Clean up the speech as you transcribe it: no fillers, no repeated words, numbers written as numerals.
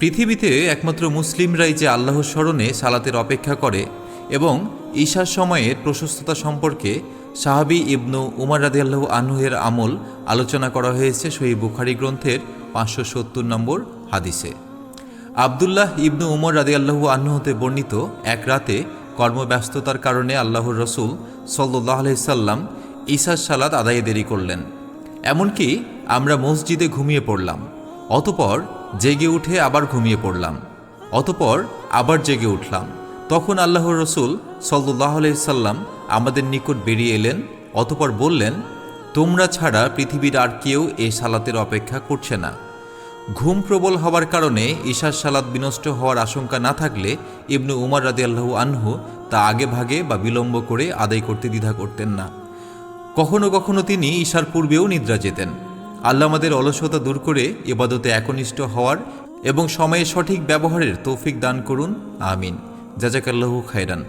পৃথিবীতে একমাত্র মুসলিমরাই যে আল্লাহর স্মরণে সালাতের অপেক্ষা করে এবং ঈশার সময়ের প্রশস্ততা সম্পর্কে সাহাবী ইবনু উমর রাদিয়াল্লাহু আনহু-এর আমল আলোচনা করা হয়েছে সহিহ বুখারী গ্রন্থের 570 নম্বর হাদিসে। আবদুল্লাহ ইবনু উমর রাদিয়াল্লাহু আনহু হতে বর্ণিত, এক রাতে কর্মব্যস্ততার কারণে আল্লাহর রসুল সাল্লাল্লাহু আলাইহি সাল্লাম ঈশার সালাত আদায়ে দেরি করলেন। এমনকি আমরা মসজিদে ঘুমিয়ে পড়লাম, অতপর জেগে উঠে আবার ঘুমিয়ে পড়লাম, অতপর আবার জেগে উঠলাম। তখন আল্লাহর রসুল সাল্লাল্লাহু আলাইহি সাল্লাম আমাদের নিকট বেরিয়ে এলেন, অতপর বললেন, তোমরা ছাড়া পৃথিবীর আর কেউ এই সালাতের অপেক্ষা করছে না। ঘুম প্রবল হওয়ার কারণে ঈশার সালাত বিনষ্ট হওয়ার আশঙ্কা না থাকলে ইবনু উমর রাদিয়াল্লাহু আনহু তা আগে ভাগে বা বিলম্ব করে আদায় করতে দ্বিধা করতেন না। কখনো কখনো তিনি ঈশার পূর্বেও নিদ্রা যেতেন। আল্লাহ আমাদের অলসতা দূর করে ইবাদতে একনিষ্ঠ হওয়ার এবং সময়ের সঠিক ব্যবহারের তৌফিক দান করুন, আমিন। জাযাকাল্লাহু খায়রান।